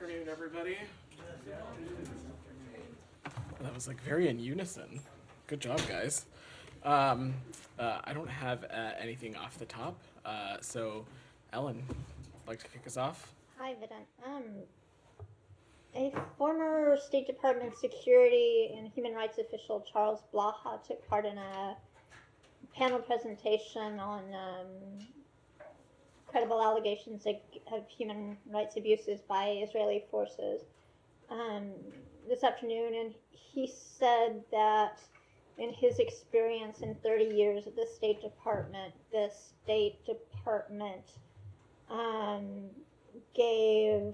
afternoon, everybody. That was like very in unison. Good job, guys. I don't have anything off the top, so Ellen, like to kick us off? Hi, Vedant. A former State Department security and human rights official, Charles Blaha, took part in a panel presentation on credible allegations of human rights abuses by Israeli forces this afternoon, and he said that in his experience in 30 years at the State Department, the State Department gave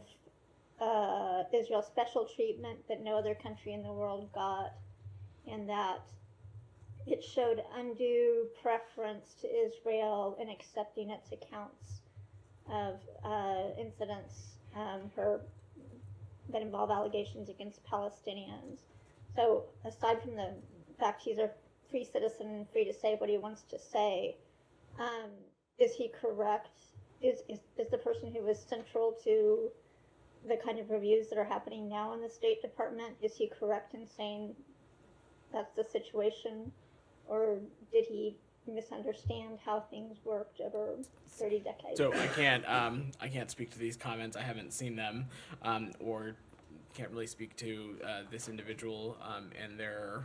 Israel special treatment that no other country in the world got, and that it showed undue preference to Israel in accepting its accounts of incidents that involve allegations against Palestinians. So aside from the fact he's a free citizen and free to say what he wants to say, is he correct? Is the person who was central to the kind of reviews that are happening now in the State Department, is he correct in saying that's the situation? Or did he misunderstand how things worked over 30 decades? So I can't speak to these comments. I haven't seen them, or can't really speak to this individual and their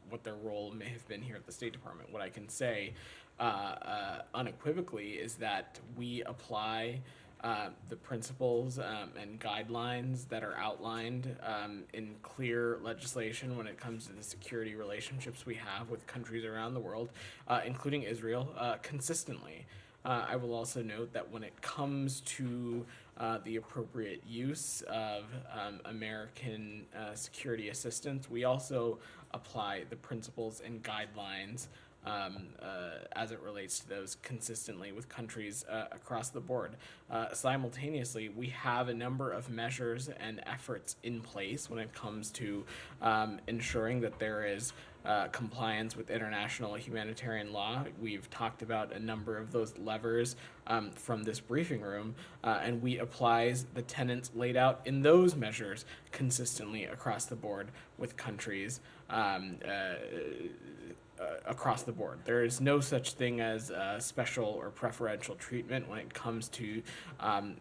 what their role may have been here at the State Department. What I can say unequivocally is that we apply the principles and guidelines that are outlined in clear legislation when it comes to the security relationships we have with countries around the world, including Israel, consistently. I will also note that when it comes to the appropriate use of American security assistance, we also apply the principles and guidelines as it relates to those consistently with countries across the board. Simultaneously, we have a number of measures and efforts in place when it comes to ensuring that there is compliance with international humanitarian law. We've talked about a number of those levers from this briefing room, and we apply the tenets laid out in those measures consistently across the board with countries across the board. There is no such thing as special or preferential treatment when it comes to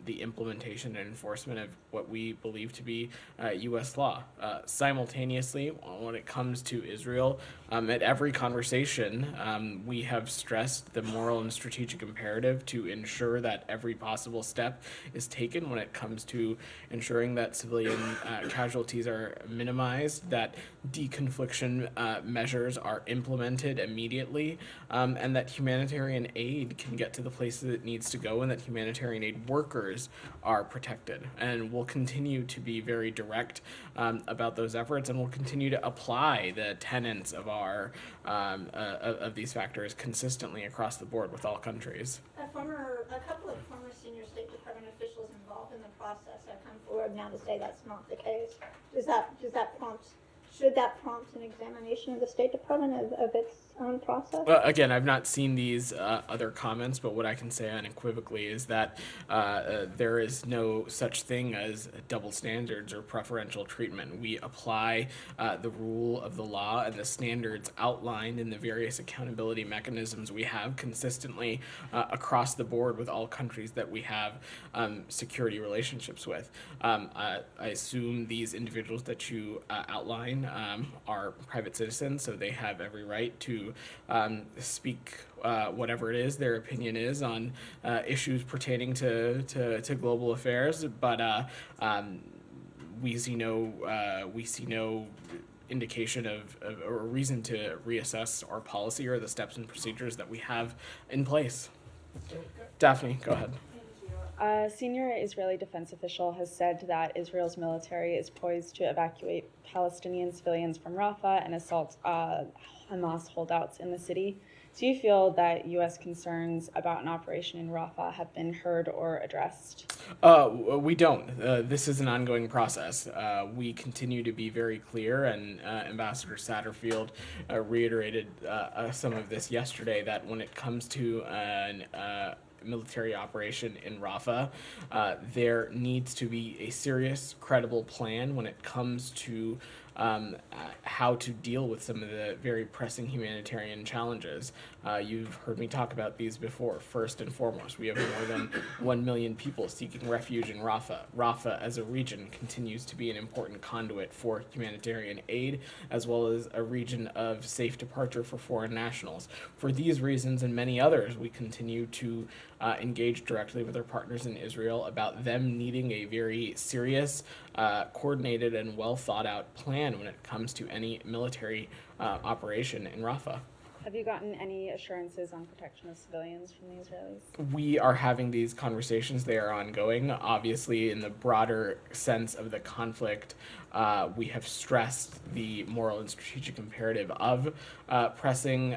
the implementation and enforcement of what we believe to be U.S. law. Simultaneously, when it comes to Israel, at every conversation, we have stressed the moral and strategic imperative to ensure that every possible step is taken when it comes to ensuring that civilian casualties are minimized, that deconfliction measures are implemented immediately, and that humanitarian aid can get to the places it needs to go, and that humanitarian aid workers are protected. And we'll continue to be very direct about those efforts, and we'll continue to apply the tenets of our of these factors consistently across the board with all countries. A couple of former senior State Department officials involved in the process have come forward now to say that's not the case. Should that prompt an examination of the State Department of its own process? Again, I've not seen these other comments, but what I can say unequivocally is that there is no such thing as double standards or preferential treatment. We apply the rule of the law and the standards outlined in the various accountability mechanisms we have consistently across the board with all countries that we have security relationships with. I assume these individuals that you outline are private citizens, so they have every right to speak whatever it is their opinion is on issues pertaining to global affairs. But we see no indication of or reason to reassess our policy or the steps and procedures that we have in place. Daphne, go ahead. A senior Israeli defense official has said that Israel's military is poised to evacuate Palestinian civilians from Rafa and assault Hamas holdouts in the city. Do you feel that U.S. concerns about an operation in Rafa have been heard or addressed? We don't. This is an ongoing process. We continue to be very clear, and Ambassador Satterfield reiterated some of this yesterday, that when it comes to military operation in Rafa. There needs to be a serious, credible plan when it comes to how to deal with some of the very pressing humanitarian challenges. You've heard me talk about these before. First and foremost, we have more than 1 million people seeking refuge in Rafa. Rafa, as a region, continues to be an important conduit for humanitarian aid, as well as a region of safe departure for foreign nationals. For these reasons and many others, we continue to engage directly with our partners in Israel about them needing a very serious, coordinated, and well thought out plan when it comes to any military operation in Rafah. Have you gotten any assurances on protection of civilians from the Israelis? We are having these conversations. They are ongoing. Obviously, in the broader sense of the conflict, we have stressed the moral and strategic imperative of protecting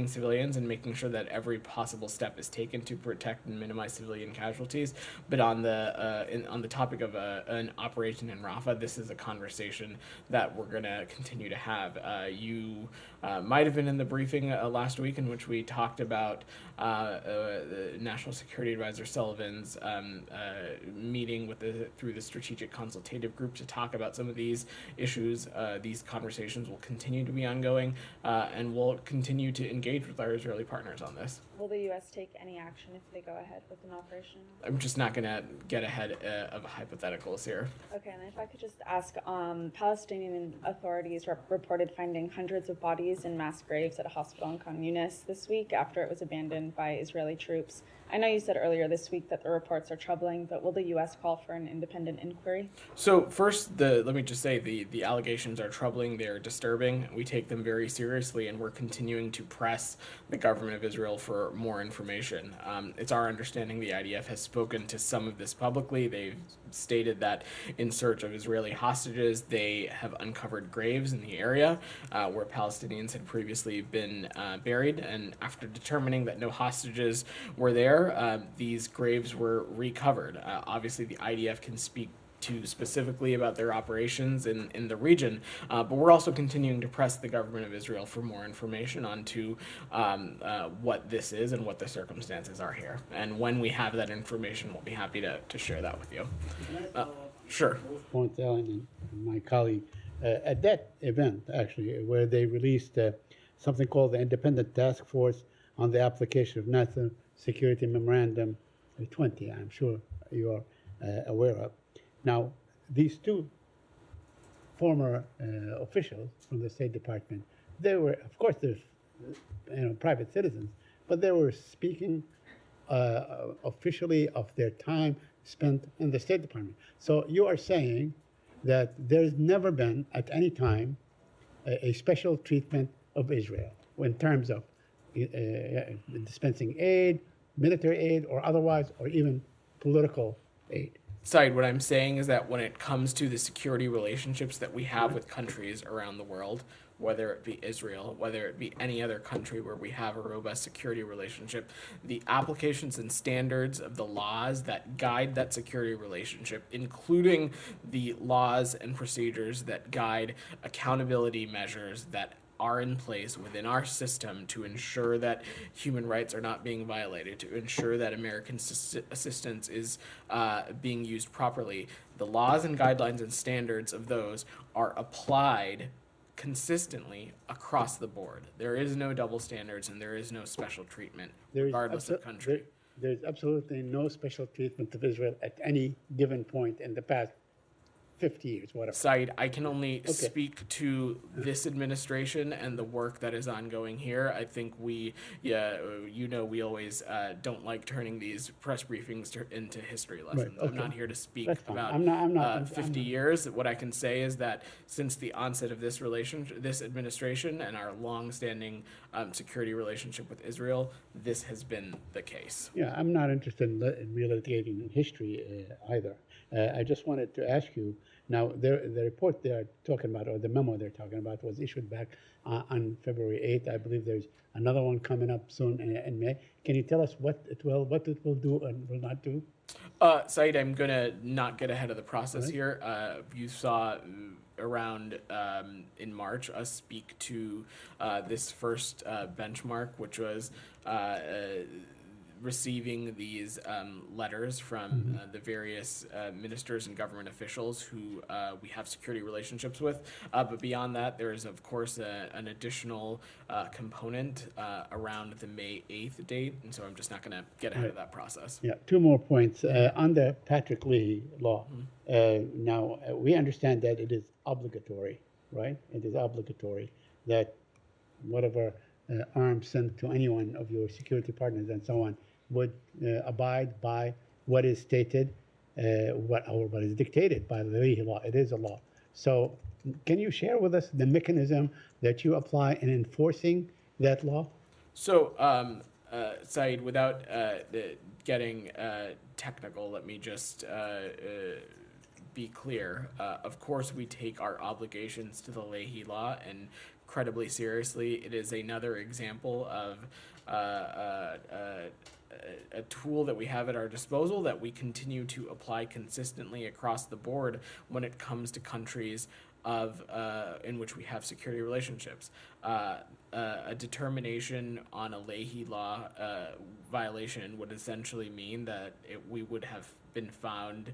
civilians and making sure that every possible step is taken to protect and minimize civilian casualties. But on the topic of an operation in Rafah, this is a conversation that we're going to continue to have. You might have been in the briefing last week in which we talked about the National Security Advisor Sullivan's meeting through the Strategic Consultative Group to talk about some of these issues. These conversations will continue to be ongoing, and we'll continue to engage with our Israeli partners on this. Will the U.S. take any action if they go ahead with an operation? I'm just not going to get ahead of hypotheticals here. Okay, and if I could just ask, Palestinian authorities reported finding hundreds of bodies in mass graves at a hospital in Khan Yunis this week after it was abandoned by Israeli troops. I know you said earlier this week that the reports are troubling, but will the U.S. call for an independent inquiry? So first, let me just say the allegations are troubling. They are disturbing. We take them very seriously, and we're continuing to press the government of Israel for more information. It's our understanding the IDF has spoken to some of this publicly. They've stated that in search of Israeli hostages, they have uncovered graves in the area where Palestinians had previously been buried, and after determining that no hostages were there, these graves were recovered. Obviously, the IDF can speak to specifically about their operations in the region, but we're also continuing to press the government of Israel for more information onto what this is and what the circumstances are here. And when we have that information, we'll be happy to share that with you. Sure. Point Ellen and my colleague, at that event, actually, where they released something called the Independent Task Force on the Application of National Security Memorandum 20, I'm sure you are aware of. Now, these two former officials from the State Department, they were, of course, they're private citizens, but they were speaking officially of their time spent in the State Department. So you are saying that there's never been, at any time, a special treatment of Israel in terms of dispensing aid, military aid, or otherwise, or even political aid. Said, what I'm saying is that when it comes to the security relationships that we have with countries around the world, whether it be Israel, whether it be any other country where we have a robust security relationship, the applications and standards of the laws that guide that security relationship, including the laws and procedures that guide accountability measures that are in place within our system to ensure that human rights are not being violated, to ensure that American assistance is being used properly. The laws and guidelines and standards of those are applied consistently across the board. There is no double standards and there is no special treatment, regardless of country. There's absolutely no special treatment of Israel at any given point in the past 50 years, whatever. Said, I can only speak to this administration and the work that is ongoing here. I think we always don't like turning these press briefings into history lessons. Right, I'm not here to speak about I'm not 50 years. What I can say is that since the onset of this administration and our long-standing security relationship with Israel, this has been the case. Yeah, I'm not interested in relitigating history either. I just wanted to ask you, now the report they're talking about, or the memo they're talking about, was issued back on February 8th. I believe there's another one coming up soon in May. Can you tell us what it will do and will not do? Said, I'm going to not get ahead of the process here. You saw around in March us speak to this first benchmark, which was receiving these letters from the various ministers and government officials who we have security relationships with. But beyond that, there is, of course, an additional component around the May 8th date. And so I'm just not going to get ahead of that process. Yeah, two more points. On the Patrick Leahy law, now we understand that it is obligatory, right? It is obligatory that whatever arms sent to any one of your security partners and so on would abide by what is stated, what is dictated by the Leahy law. It is a law. So can you share with us the mechanism that you apply in enforcing that law? So, Saeed, without getting technical, let me just be clear. Of course, we take our obligations to the Leahy law incredibly seriously. It is another example of a tool that we have at our disposal that we continue to apply consistently across the board when it comes to countries in which we have security relationships. A determination on a Leahy law violation would essentially mean that we would have been found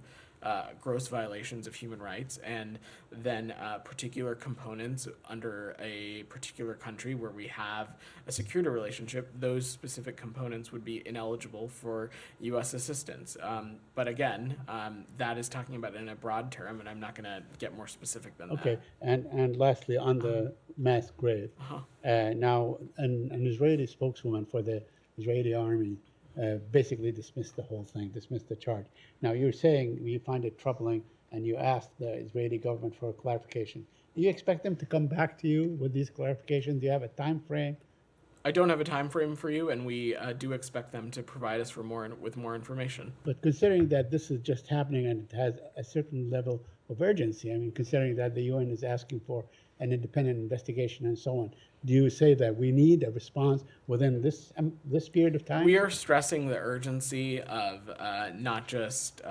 gross violations of human rights, and then particular components under a particular country where we have a security relationship, those specific components would be ineligible for U.S. assistance. But again, that is talking about it in a broad term, and I'm not going to get more specific than that. Okay, and lastly, on the mass grave, now an Israeli spokeswoman for the Israeli army basically dismissed the whole thing, dismissed the charge. Now you're saying you find it troubling and you asked the Israeli government for a clarification. Do you expect them to come back to you with these clarifications? Do you have a time frame? I don't have a time frame for you, and we do expect them to provide us with more information. But considering that this is just happening and it has a certain level of urgency, I mean, considering that the UN is asking for an independent investigation and so on, do you say that we need a response within this period of time? We are stressing the urgency of not just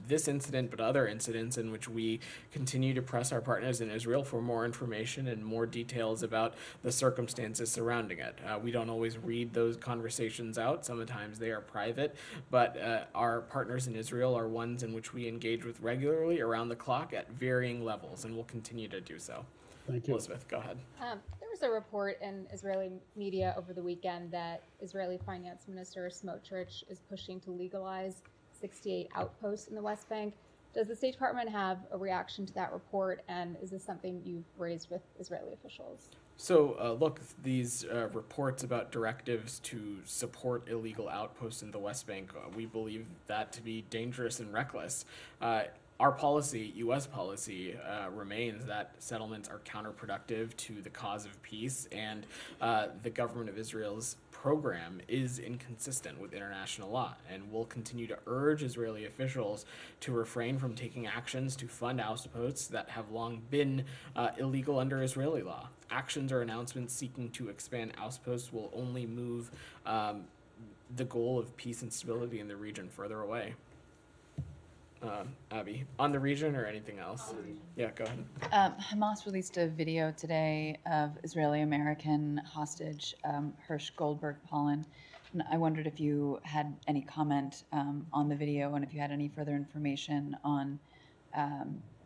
this incident, but other incidents in which we continue to press our partners in Israel for more information and more details about the circumstances surrounding it. We don't always read those conversations out. Sometimes they are private, but our partners in Israel are ones in which we engage with regularly around the clock at varying levels, and will continue to do so. Thank you. Elizabeth, go ahead. There was a report in Israeli media over the weekend that Israeli Finance Minister Smotrich is pushing to legalize 68 outposts in the West Bank. Does the State Department have a reaction to that report, and is this something you've raised with Israeli officials? So, look, these reports about directives to support illegal outposts in the West Bank, we believe that to be dangerous and reckless. Our policy, U.S. policy, remains that settlements are counterproductive to the cause of peace, and the government of Israel's program is inconsistent with international law, and will continue to urge Israeli officials to refrain from taking actions to fund outposts that have long been illegal under Israeli law. Actions or announcements seeking to expand outposts will only move the goal of peace and stability in the region further away. Abby, on the region or anything else? Yeah, go ahead. Hamas released a video today of Israeli-American hostage Hirsch Goldberg Pollen. And I wondered if you had any comment on the video, and if you had any further information on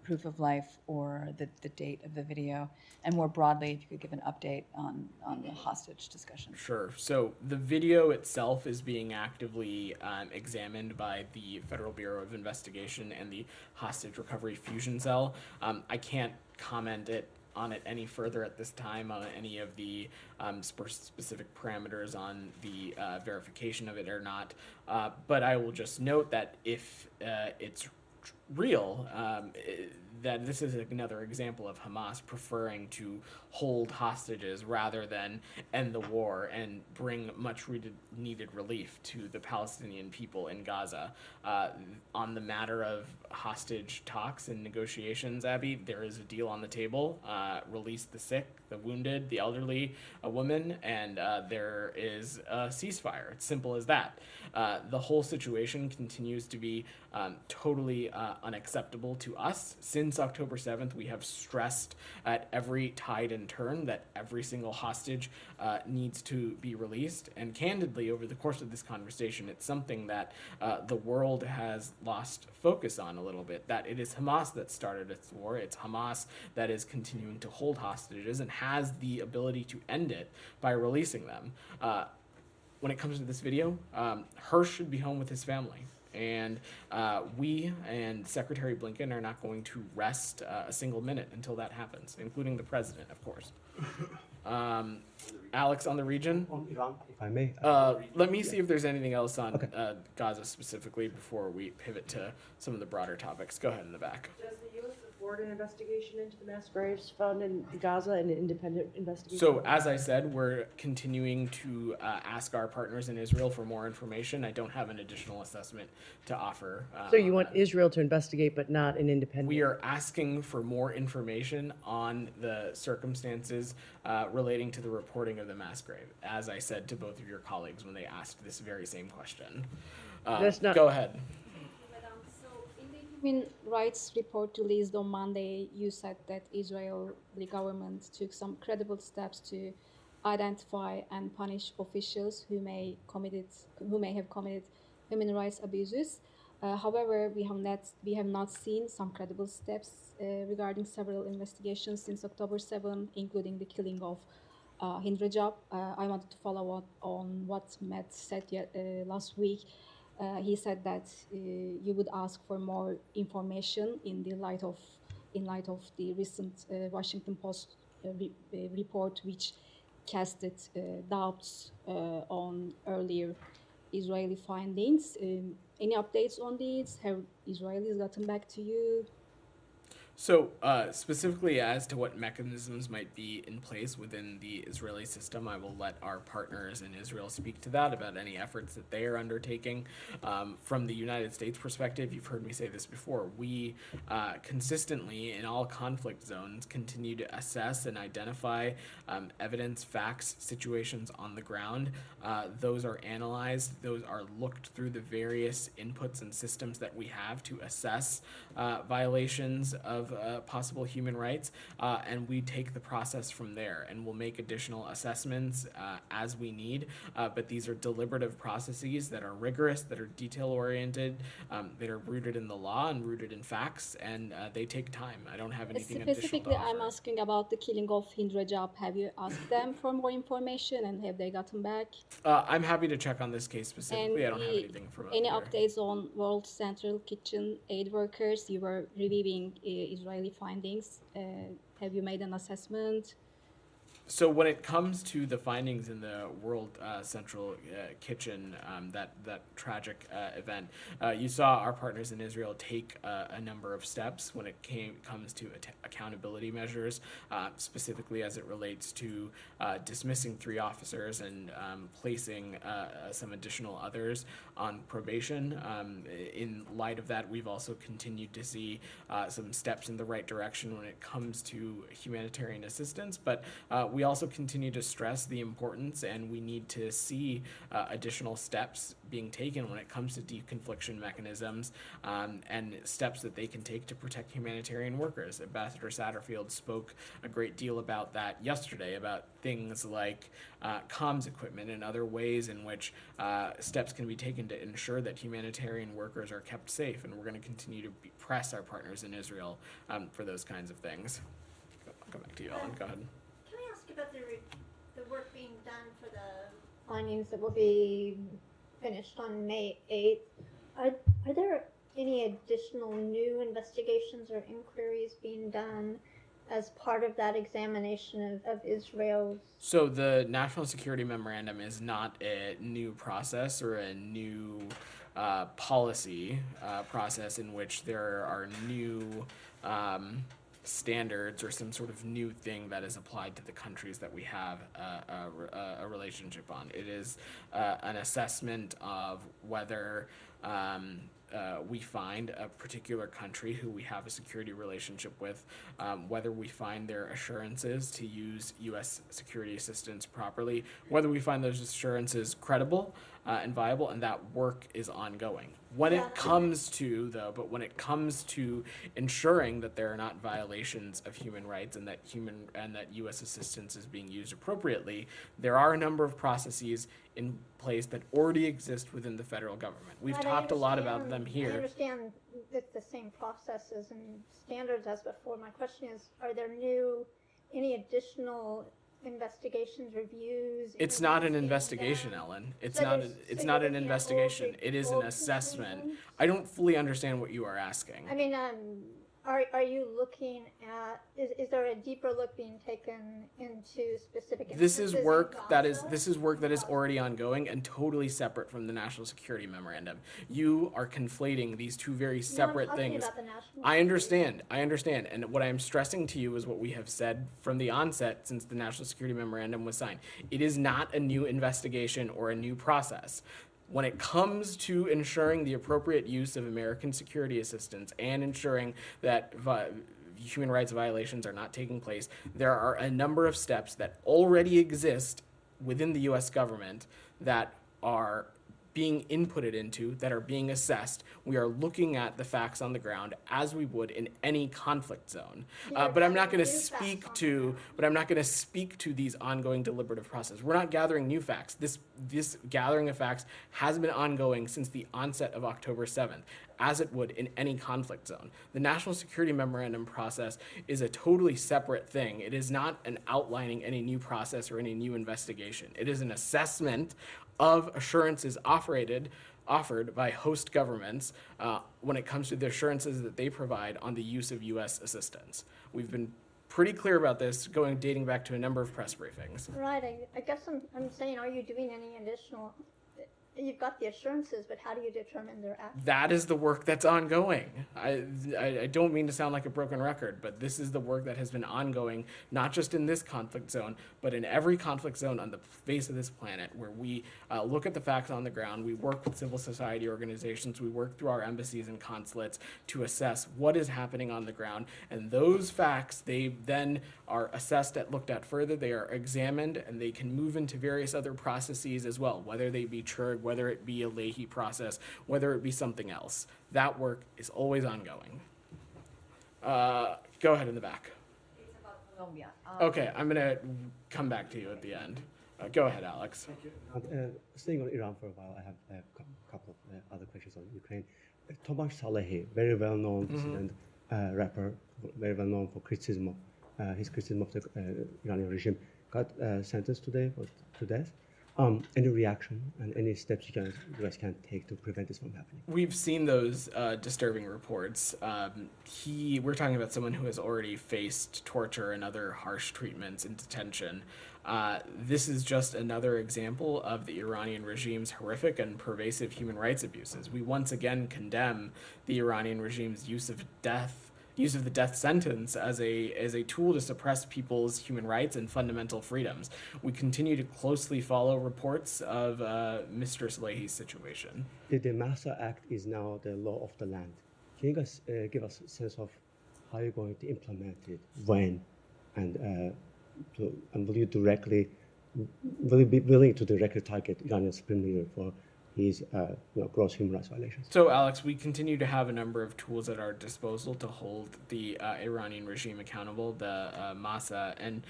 proof of life or the date of the video, and more broadly, if you could give an update on the hostage discussion. Sure. So the video itself is being actively examined by the Federal Bureau of Investigation and the Hostage Recovery Fusion Cell. I can't comment on it any further at this time on any of the specific parameters on the verification of it or not. But I will just note that if it's real, that this is another example of Hamas preferring to hold hostages rather than end the war and bring much needed relief to the Palestinian people in Gaza. On the matter of hostage talks and negotiations, Abby, there is a deal on the table. Release the sick, the wounded, the elderly, a woman, and there is a ceasefire. It's simple as that. The whole situation continues to be totally unacceptable to us. Since October 7th, we have stressed at every tide and turn that every single hostage needs to be released. And candidly, over the course of this conversation, it's something that the world has lost focus on a little bit, that it is Hamas that started its war. It's Hamas that is continuing to hold hostages and has the ability to end it by releasing them. When it comes to this video, Hirsch should be home with his family. And we and Secretary Blinken are not going to rest a single minute until that happens, including the president, of course. Alex, on the region? On Iran, if I may. Let me see if there's anything else on Gaza specifically before we pivot to some of the broader topics. Go ahead in the back. Does the U.S. support an investigation into the mass graves found in Gaza, an independent investigation? So, as I said, we're continuing to ask our partners in Israel for more information. I don't have an additional assessment to offer. So you want Israel to investigate, but not an independent? We are asking for more information on the circumstances relating to the reporting of the mass grave, as I said to both of your colleagues when they asked this very same question. That's not- Go ahead. So, in the human rights report released on Monday, you said that Israeli government took some credible steps to identify and punish officials who may have committed human rights abuses. However, we have not seen some credible steps regarding several investigations since October 7, including the killing of Hind Rajab. I wanted to follow up on what Matt said last week. He said that you would ask for more information in light of the recent Washington Post report, which casted doubts on earlier Israeli findings. Any updates on these? Have Israelis gotten back to you? So, specifically as to what mechanisms might be in place within the Israeli system, I will let our partners in Israel speak to that, about any efforts that they are undertaking. From the United States perspective, you've heard me say this before, we consistently, in all conflict zones, continue to assess and identify evidence, facts, situations on the ground. Those are analyzed, those are looked through the various inputs and systems that we have to assess violations of possible human rights, and we take the process from there, and we'll make additional assessments as we need, but these are deliberative processes that are rigorous, that are detail-oriented, that are rooted in the law and rooted in facts, and they take time. I don't have anything additional to Specifically, offer. I'm asking about the killing of Hind Rajab. Have you asked them for more information, and have they gotten back? I'm happy to check on this case specifically. I don't have anything from Any up here. updates on World Central Kitchen aid workers? You were reviewing Israeli findings. Have you made an assessment? So when it comes to the findings in the World Central Kitchen, that tragic event, you saw our partners in Israel take a number of steps when it comes to accountability measures, specifically as it relates to dismissing 3 officers and placing some additional others on probation. In light of that, we've also continued to see some steps in the right direction when it comes to humanitarian assistance, but we also continue to stress the importance, and we need to see additional steps being taken when it comes to deconfliction mechanisms and steps that they can take to protect humanitarian workers. Ambassador Satterfield spoke a great deal about that yesterday, about things like comms equipment and other ways in which steps can be taken to ensure that humanitarian workers are kept safe, and we're going to continue to press our partners in Israel for those kinds of things. I'll come back to you, Ellen. Go ahead. Can I ask about the work being done for the findings that will be finished on May 8th? Are there any additional new investigations or inquiries being done as part of that examination of Israel's? So the National Security Memorandum is not a new process or a new policy process in which there are new standards or some sort of new thing that is applied to the countries that we have a relationship on. It is an assessment of whether we find a particular country who we have a security relationship with, whether we find their assurances to use U.S. security assistance properly, whether we find those assurances credible, and viable, and that work is ongoing. When it comes to ensuring that there are not violations of human rights and that U.S. assistance is being used appropriately, there are a number of processes in place that already exist within the federal government. We've talked a lot about them here. I understand it's the same processes and standards as before. My question is, are there any additional investigations, reviews? It's not an investigation, Ellen. It's not an investigation. It is an assessment. I don't fully understand what you are asking. I mean, are you looking at, is there a deeper look being taken into specific This is work that is Gaza? already ongoing and totally separate from the National Security Memorandum. You are conflating these two very separate things. About the national I understand, and what I'm stressing to you is what we have said from the onset since the National Security Memorandum was signed. It is not a new investigation or a new process. When it comes to ensuring the appropriate use of American security assistance and ensuring that human rights violations are not taking place, there are a number of steps that already exist within the U.S. government that are being inputted into, that are being assessed. We are looking at the facts on the ground as we would in any conflict zone. But I'm not going to speak to these ongoing deliberative processes. We're not gathering new facts. This gathering of facts has been ongoing since the onset of October 7th, as it would in any conflict zone. The National Security Memorandum process is a totally separate thing. It is not an outlining any new process or any new investigation. It is an assessment of assurances offered by host governments when it comes to the assurances that they provide on the use of U.S. assistance. We've been pretty clear about this, dating back to a number of press briefings. Right, I guess I'm saying, are you doing any additional, you've got the assurances, but how do you determine their action? That is the work that's ongoing. I don't mean to sound like a broken record, but this is the work that has been ongoing, not just in this conflict zone, but in every conflict zone on the face of this planet, where we look at the facts on the ground, we work with civil society organizations, we work through our embassies and consulates to assess what is happening on the ground, and those facts, they then are assessed and looked at further, they are examined, and they can move into various other processes as well, whether they be CHURG, whether it be a Leahy process, whether it be something else. That work is always ongoing. Go ahead in the back. It's about Colombia. Okay, I'm going to come back to you at the end. Go ahead, Alex. Staying on Iran for a while, I have a couple of other questions on Ukraine. Tomasz Salehi, very well-known dissident rapper, very well-known for his criticism of the Iranian regime, got sentenced today to death. Any reaction and any steps you guys can take to prevent this from happening? We've seen those disturbing reports. We're talking about someone who has already faced torture and other harsh treatments in detention. This is just another example of the Iranian regime's horrific and pervasive human rights abuses. We once again condemn the Iranian regime's use of the death sentence as a tool to suppress people's human rights and fundamental freedoms. We continue to closely follow reports of Mr. Salehi's situation. The Massa Act is now the law of the land. Can you guys give us a sense of how you're going to implement it, when, and will you be willing to directly target Iranian Supreme Leader for his gross human rights violations? So, Alex, we continue to have a number of tools at our disposal to hold the Iranian regime accountable. The Massa and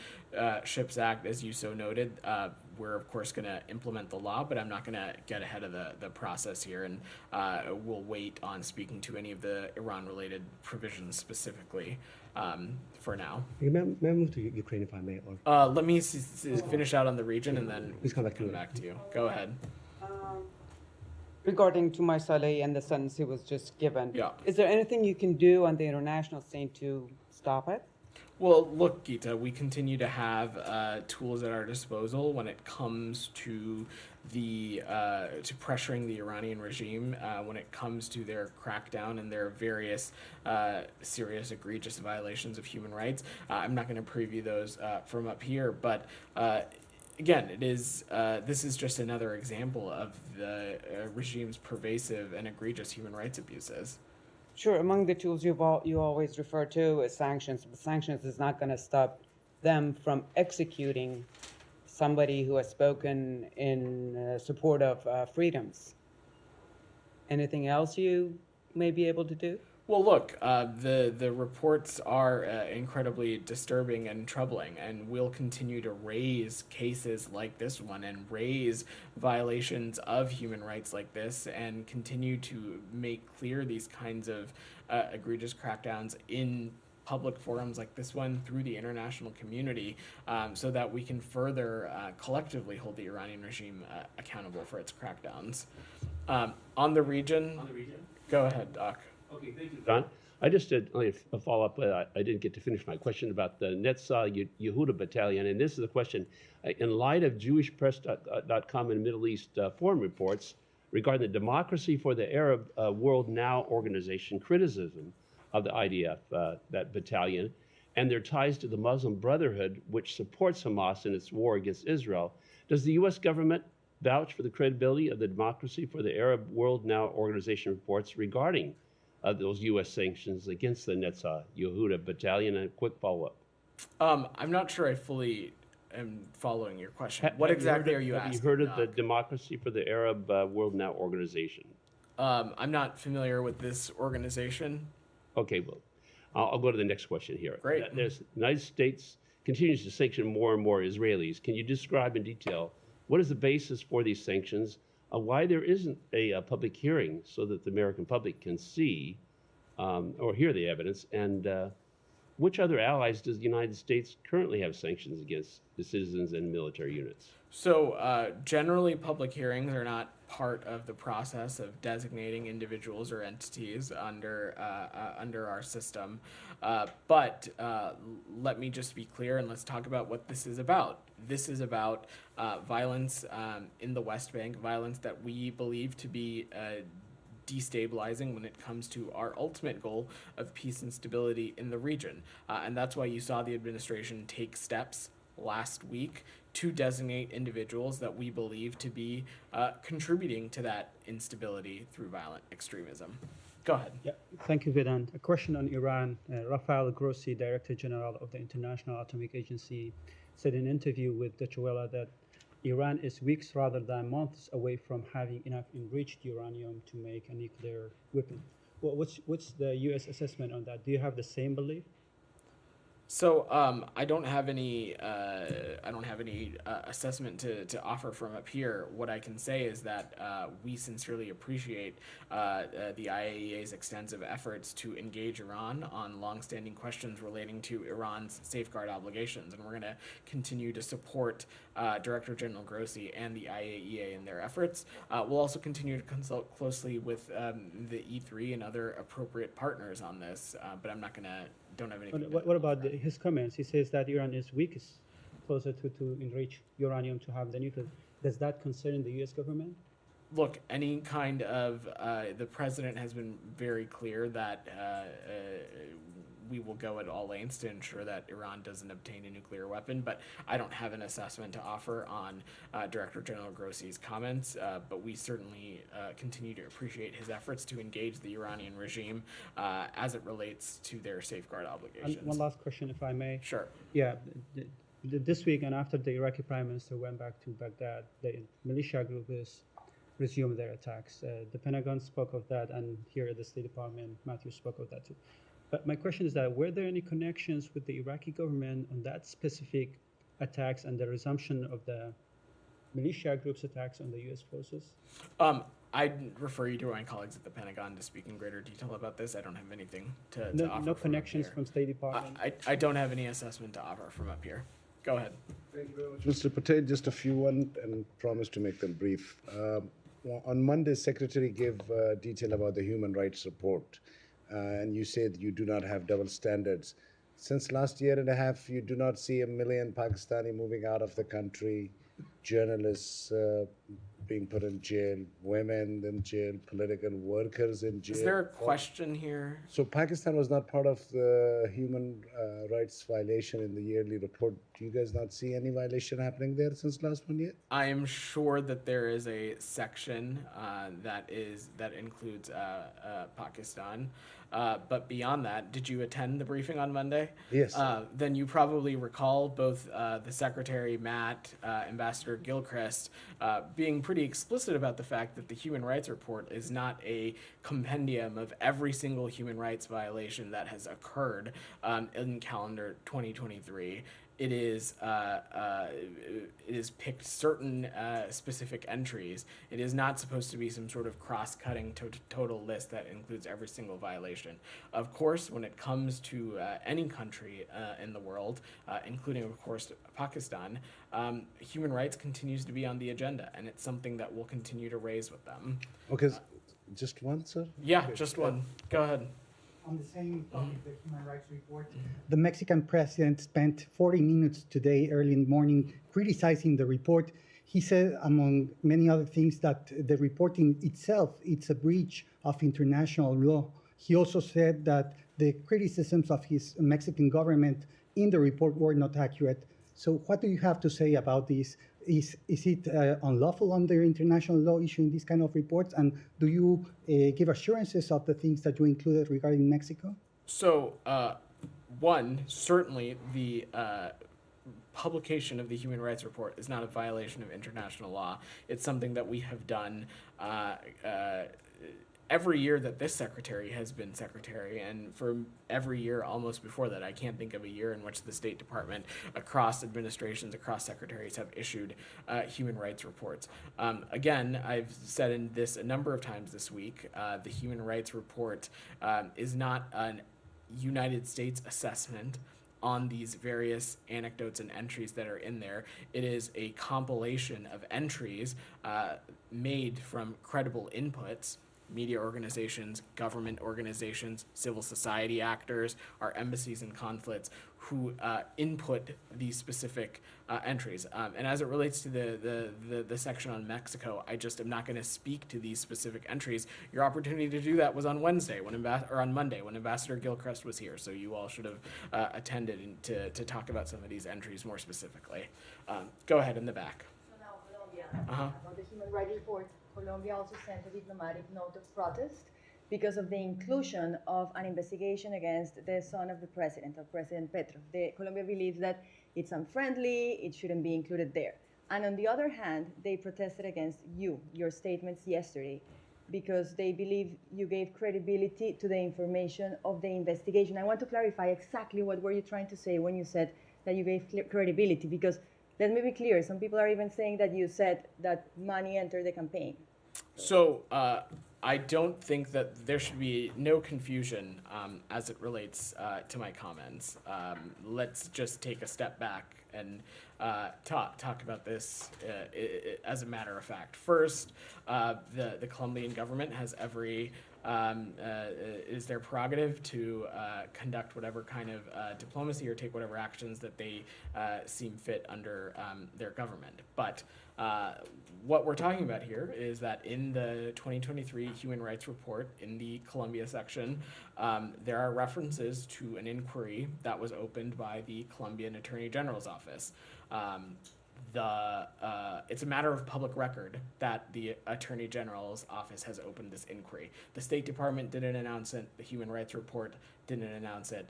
Ships Act, as you so noted, we're of course going to implement the law, but I'm not going to get ahead of the process here, and we'll wait on speaking to any of the Iran-related provisions specifically for now. May I move to Ukraine, if I may? Or let me finish out on the region, and then please come back to you. Go ahead. Regarding to Saleh and the sentence he was just given, is there anything you can do on the international scene to stop it? Well, look, Gita, we continue to have tools at our disposal when it comes to to pressuring the Iranian regime, when it comes to their crackdown and their various serious, egregious violations of human rights. I'm not going to preview those from up here, but again, this is just another example of the regime's pervasive and egregious human rights abuses. Sure, among the tools you always refer to is sanctions, but sanctions is not going to stop them from executing somebody who has spoken in support of freedoms. Anything else you may be able to do? Well, look, the reports are incredibly disturbing and troubling, and we'll continue to raise cases like this one and raise violations of human rights like this and continue to make clear these kinds of egregious crackdowns in public forums like this one through the international community, so that we can further collectively hold the Iranian regime accountable for its crackdowns. On the region, go ahead, Doc. Okay, thank you, Don. I just did only a follow-up. I didn't get to finish my question about the Netzah Yehuda Battalion, and this is the question. In light of JewishPress.com and Middle East forum reports regarding the Democracy for the Arab World Now organization criticism of the IDF, that battalion, and their ties to the Muslim Brotherhood, which supports Hamas in its war against Israel, does the U.S. government vouch for the credibility of the Democracy for the Arab World Now organization reports regarding those U.S. sanctions against the Netzah Yehuda Battalion? And a quick follow-up. I'm not sure I fully am following your question. What exactly are you asking? Have you heard of the Democracy for the Arab World Now organization? I'm not familiar with this organization. Okay, well, I'll go to the next question here. Great. The United States continues to sanction more and more Israelis. Can you describe in detail what is the basis for these sanctions? Why there isn't a public hearing so that the American public can see or hear the evidence, and which other allies does the United States currently have sanctions against the citizens and military units? So generally, public hearings are not part of the process of designating individuals or entities under our system. But let me just be clear, and let's talk about what this is about. This is about violence in the West Bank, violence that we believe to be destabilizing when it comes to our ultimate goal of peace and stability in the region. And that's why you saw the administration take steps last week to designate individuals that we believe to be contributing to that instability through violent extremism. Go ahead. Yeah, thank you, Vedant. A question on Iran. Rafael Grossi, Director General of the International Atomic Agency, said in an interview with Deutsche Welle that Iran is weeks rather than months away from having enough enriched uranium to make a nuclear weapon. Well, what's the U.S. assessment on that? Do you have the same belief? So I don't have any assessment to offer from up here. What I can say is that we sincerely appreciate the IAEA's extensive efforts to engage Iran on longstanding questions relating to Iran's safeguard obligations, and we're going to continue to support Director General Grossi and the IAEA in their efforts. We'll also continue to consult closely with the E3 and other appropriate partners on this, but I'm not going to. Don't have anything. What about his comments? He says that Iran is weakest, closer to enrich uranium to have the nuclear. Does that concern the U.S. government? Look, any kind of the president has been very clear that we will go at all lengths to ensure that Iran doesn't obtain a nuclear weapon, but I don't have an assessment to offer on Director General Grossi's comments, but we certainly continue to appreciate his efforts to engage the Iranian regime as it relates to their safeguard obligations. And one last question, if I may. Sure. Yeah, this week and after the Iraqi Prime Minister went back to Baghdad, the militia group has resumed their attacks. The Pentagon spoke of that, and here at the State Department, Matthew spoke of that too. But my question is that were there any connections with the Iraqi government on that specific attacks and the resumption of the militia groups' attacks on the U.S. forces? I'd refer you to my colleagues at the Pentagon to speak in greater detail about this. I don't have anything to offer. No connections from State Department? I don't have any assessment to offer from up here. Go ahead. Thank you very much. Mr. Patel, just a few and promise to make them brief. On Monday, Secretary gave detail about the human rights report. And you said you do not have double standards. Since last year and a half, you do not see 1 million Pakistani moving out of the country, journalists being put in jail, women in jail, political workers in jail. Is there a question here? So Pakistan was not part of the human rights violation in the yearly report. Do you guys not see any violation happening there since last 1 year? I am sure that there is a section that includes Pakistan. But beyond that, did you attend the briefing on Monday? Yes. Then you probably recall both the Secretary Matt, Ambassador Gilchrist, being pretty explicit about the fact that the Human Rights Report is not a compendium of every single human rights violation that has occurred in calendar 2023. It is picked certain specific entries. It is not supposed to be some sort of cross-cutting total list that includes every single violation. Of course, when it comes to any country in the world, including, of course, Pakistan, human rights continues to be on the agenda, and it's something that we'll continue to raise with them. Okay, just one, sir? Yeah, just one. Go ahead. On the same topic, the Human Rights Report, the Mexican president spent 40 minutes today, early in the morning, criticizing the report. He said, among many other things, that the reporting itself, it's a breach of international law. He also said that the criticisms of his Mexican government in the report were not accurate. So what do you have to say about this? Is it unlawful under international law issuing these kind of reports? And do you give assurances of the things that you included regarding Mexico? So, one, certainly the publication of the Human Rights Report is not a violation of international law. It's something that we have done every year that this secretary has been secretary, and for every year almost before that. I can't think of a year in which the State Department, across administrations, across secretaries, have issued human rights reports. Again, I've said in this a number of times this week, the Human Rights Report is not an United States assessment on these various anecdotes and entries that are in there. It is a compilation of entries made from credible inputs, media organizations, government organizations, civil society actors, our embassies and consulates, who input these specific entries. And as it relates to the section on Mexico, I just am not going to speak to these specific entries. Your opportunity to do that was on Wednesday, or on Monday, when Ambassador Gilchrist was here. So you all should have attended to talk about some of these entries more specifically. Go ahead in the back. So now Colombia, about the Human Rights Report, Colombia also sent a diplomatic note of protest because of the inclusion of an investigation against the son of the president, of President Petro. Colombia believes that it's unfriendly, it shouldn't be included there. And on the other hand, they protested against your statements yesterday, because they believe you gave credibility to the information of the investigation. I want to clarify exactly what were you trying to say when you said that you gave credibility, because let me be clear, some people are even saying that you said that money entered the campaign. So I don't think that there should be no confusion as it relates to my comments. Let's just take a step back and talk about this as a matter of fact. First, the Colombian government has every is their prerogative to conduct whatever kind of diplomacy or take whatever actions that they seem fit under their government. But what we're talking about here is that in the 2023 Human Rights Report, in the Colombia section, there are references to an inquiry that was opened by the Colombian Attorney General's office. It's a matter of public record that the Attorney General's office has opened this inquiry. The State Department didn't announce it. The Human Rights Report didn't announce it.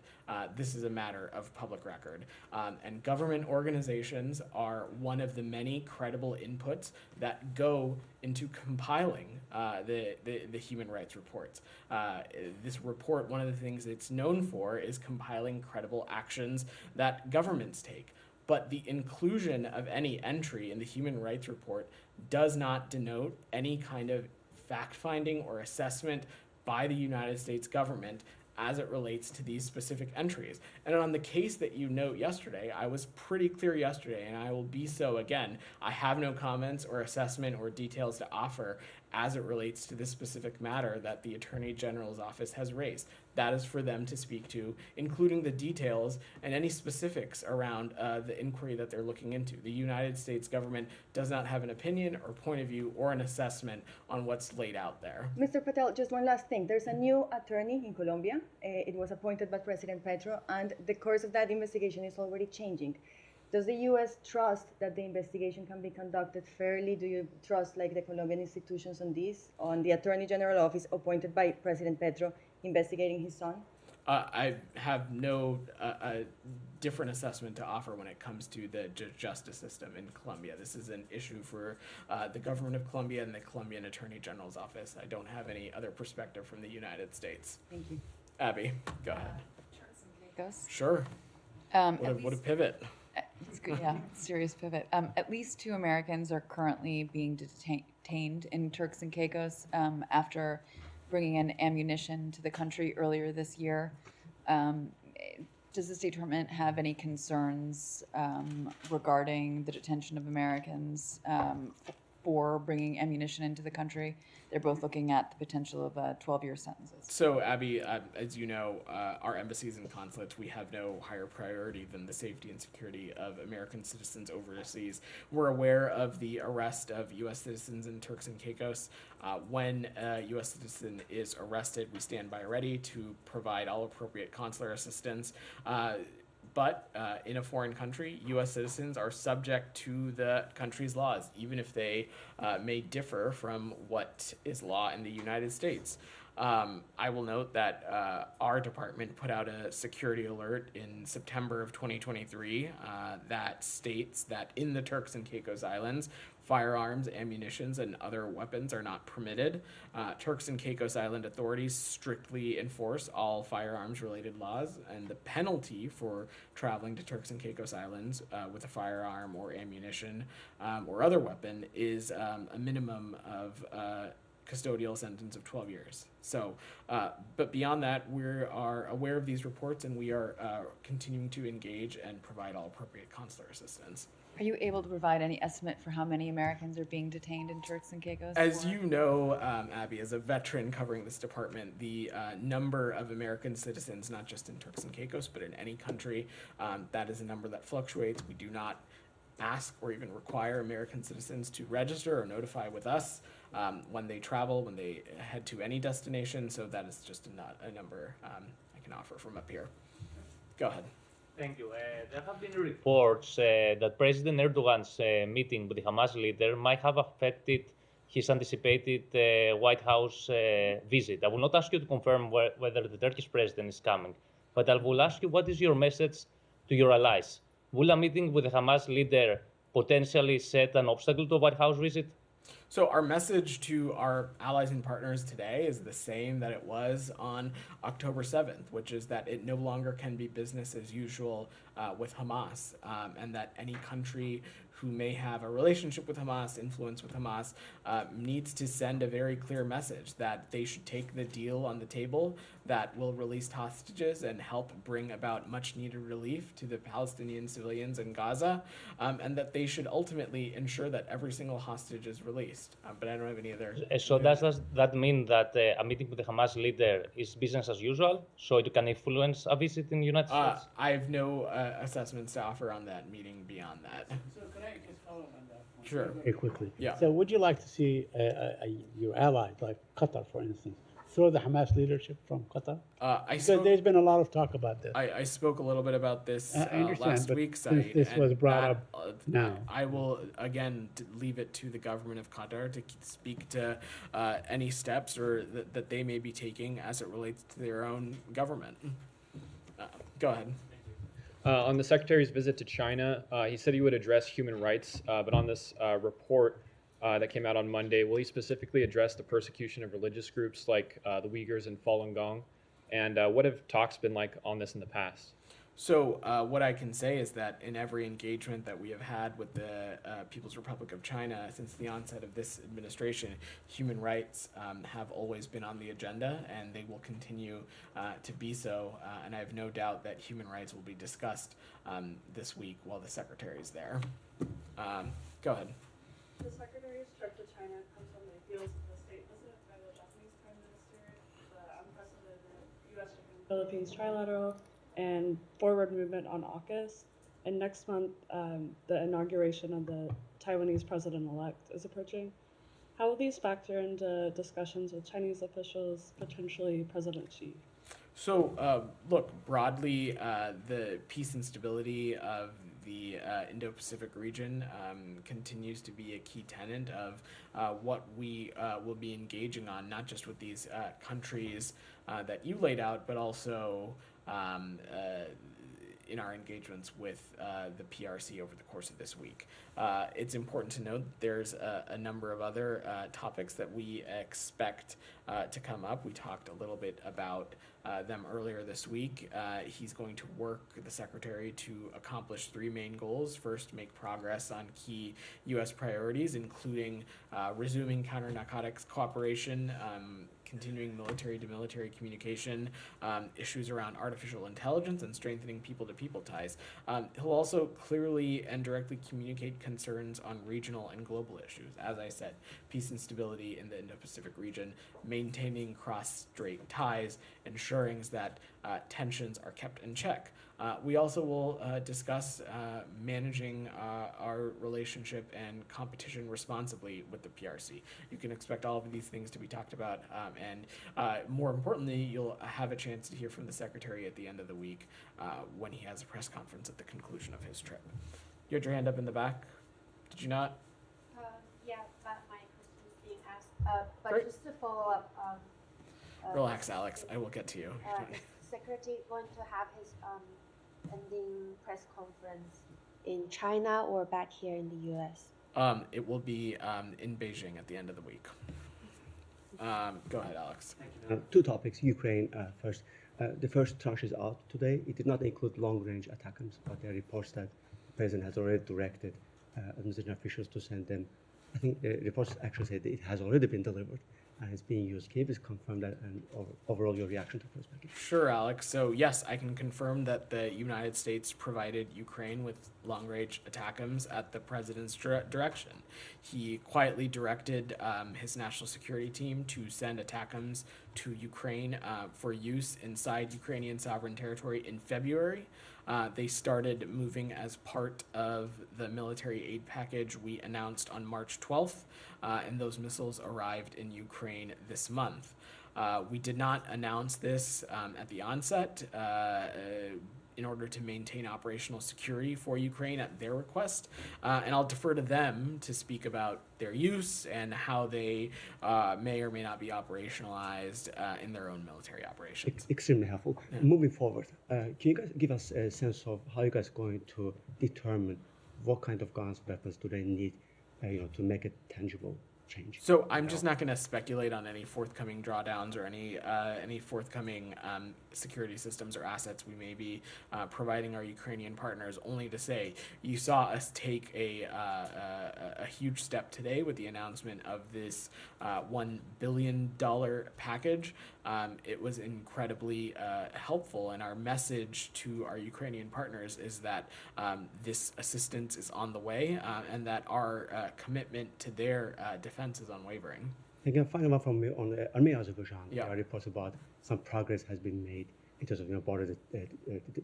This is a matter of public record. And government organizations are one of the many credible inputs that go into compiling the Human Rights Reports. This report, one of the things it's known for is compiling credible actions that governments take. But the inclusion of any entry in the Human Rights Report does not denote any kind of fact-finding or assessment by the United States government as it relates to these specific entries. And on the case that you note yesterday, I was pretty clear yesterday, and I will be so again. I have no comments or assessment or details to offer as it relates to this specific matter that the Attorney General's office has raised. That is for them to speak to, including the details and any specifics around the inquiry that they're looking into. The United States government does not have an opinion or point of view or an assessment on what's laid out there. Mr. Patel, just one last thing. There's a new attorney in Colombia. It was appointed by President Petro, and the course of that investigation is already changing. Does the U.S. trust that the investigation can be conducted fairly? Do you trust like the Colombian institutions on this, on the Attorney General office appointed by President Petro investigating his son? I have no different assessment to offer when it comes to the justice system in Colombia. This is an issue for the government of Colombia and the Colombian Attorney General's office. I don't have any other perspective from the United States. Thank you. Abby, go ahead. Turks and Caicos. Sure. What a pivot. It's good, yeah, serious pivot. At least 2 Americans are currently being detained in Turks and Caicos after bringing in ammunition to the country earlier this year. Does the State Department have any concerns regarding the detention of Americans for bringing ammunition into the country? They're both looking at the potential of 12-year sentences. So, Abby, as you know, our embassies and consulates, we have no higher priority than the safety and security of American citizens overseas. We're aware of the arrest of U.S. citizens in Turks and Caicos. When a U.S. citizen is arrested, we stand by ready to provide all appropriate consular assistance. But in a foreign country, U.S. citizens are subject to the country's laws, even if they may differ from what is law in the United States. I will note that our department put out a security alert in September of 2023 that states that in the Turks and Caicos Islands, firearms, ammunitions, and other weapons are not permitted. Turks and Caicos Island authorities strictly enforce all firearms-related laws, and the penalty for traveling to Turks and Caicos Islands with a firearm or ammunition or other weapon is a minimum of custodial sentence of 12 years. So, but beyond that, we are aware of these reports, and we are continuing to engage and provide all appropriate consular assistance. Are you able to provide any estimate for how many Americans are being detained in Turks and Caicos? As you know, Abby, as a veteran covering this department, the number of American citizens, not just in Turks and Caicos, but in any country, that is a number that fluctuates. We do not ask or even require American citizens to register or notify with us when they travel, when they head to any destination. So that is just a number I can offer from up here. Go ahead. Thank you. There have been reports that President Erdogan's meeting with the Hamas leader might have affected his anticipated White House visit. I will not ask you to confirm whether the Turkish president is coming, but I will ask you, what is your message to your allies? Will a meeting with the Hamas leader potentially set an obstacle to a White House visit? So our message to our allies and partners today is the same that it was on October 7th, which is that it no longer can be business as usual with Hamas, and that any country who may have a relationship with Hamas, influence with Hamas, needs to send a very clear message that they should take the deal on the table that will release hostages and help bring about much needed relief to the Palestinian civilians in Gaza, and that they should ultimately ensure that every single hostage is released. But I don't have any other... So does that mean that a meeting with the Hamas leader is business as usual, so it can influence a visit in the United States? I have no assessments to offer on that meeting beyond that. So can I just follow on that one? Sure. Very quickly. Yeah. So would you like to see your allies, like Qatar, for instance, throw the Hamas leadership from Qatar? Because there's been a lot of talk about this. I spoke a little bit about this I understand, last but week. since this was brought up now. I will, again, leave it to the government of Qatar to speak to any steps or that they may be taking as it relates to their own government. Go ahead. On the Secretary's visit to China, he said he would address human rights, but on this report that came out on Monday, will he specifically address the persecution of religious groups like the Uyghurs in Falun Gong? And what have talks been like on this in the past? So what I can say is that in every engagement that we have had with the People's Republic of China since the onset of this administration, human rights have always been on the agenda, and they will continue to be so. And I have no doubt that human rights will be discussed this week while the Secretary is there. Go ahead. The Secretary's trip to China comes on the heels of the Philippines trilateral, and forward movement on AUKUS. And next month, the inauguration of the Taiwanese president-elect is approaching. How will these factor into discussions with Chinese officials, potentially President Xi? So, look, broadly, the peace and stability of the Indo-Pacific region continues to be a key tenet of what we will be engaging on, not just with these countries that you laid out, but also in our engagements with the PRC over the course of this week. It's important to note that there's a number of other topics that we expect to come up. We talked a little bit about them earlier this week. He's going to work, the Secretary, to accomplish three main goals. First, make progress on key U.S. priorities, including resuming counter-narcotics cooperation, continuing military-to-military communication, issues around artificial intelligence, and strengthening people-to-people ties. He'll also clearly and directly communicate concerns on regional and global issues. As I said, peace and stability in the Indo-Pacific region, maintaining cross-strait ties, ensuring that tensions are kept in check. We also will discuss managing our relationship and competition responsibly with the PRC. You can expect all of these things to be talked about, and more importantly, you'll have a chance to hear from the Secretary at the end of the week when he has a press conference at the conclusion of his trip. You had your hand up in the back, did you not? Yeah, but my question is being asked. But Great. just to follow up, Relax, Alex. I will get to you. is the Secretary going to have his ending press conference in China or back here in the U.S.? It will be in Beijing at the end of the week. Go ahead, Alex. Two topics. Ukraine first. The first tranche is out today. It did not include long-range attackers, but there are reports that the president has already directed administration officials to send them. I think the reports actually say that it has already been delivered and it's being used. Can you please confirm that and overall your reaction to the first package? Sure, Alex. So yes, I can confirm that the United States provided Ukraine with long-range ATACMS at the president's direction. He quietly directed his national security team to send ATACMS to Ukraine for use inside Ukrainian sovereign territory in February. They started moving as part of the military aid package we announced on March 12th, and those missiles arrived in Ukraine this month. We did not announce this at the onset in order to maintain operational security for Ukraine at their request, and I'll defer to them to speak about their use and how they may or may not be operationalized in their own military operations. Extremely helpful. Yeah. Moving forward, can you guys give us a sense of how you guys are going to determine what kind of guns, weapons do they need, to make a tangible change? So I'm just not going to speculate on any forthcoming drawdowns or any forthcoming security systems or assets we may be providing our Ukrainian partners. Only to say, you saw us take a huge step today with the announcement of this $1 billion package. It was incredibly helpful, and our message to our Ukrainian partners is that this assistance is on the way, and that our commitment to their defense is unwavering. Again, final one from me on Armenia-Azerbaijan. Yeah. There are reports about some progress has been made in terms of border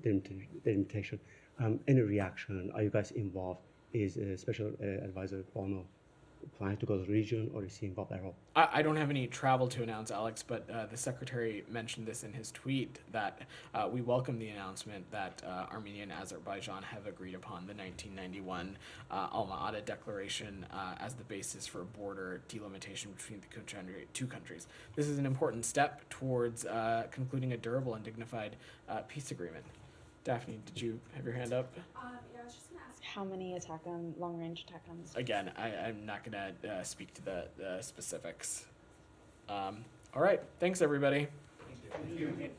delimitation. Any reaction? Are you guys involved? Is Special Advisor Bono planning to go to the region, or is he involved at all? I don't have any travel to announce, Alex, but the Secretary mentioned this in his tweet, that we welcome the announcement that Armenia and Azerbaijan have agreed upon the 1991 Alma-Ata Declaration as the basis for border delimitation between the two countries. This is an important step towards concluding a durable and dignified peace agreement. Daphne, did you have your hand up? Yeah, I was just going to ask how many long-range ATACMS? Again, I'm not going to speak to the specifics. All right. Thanks, everybody. Thank you.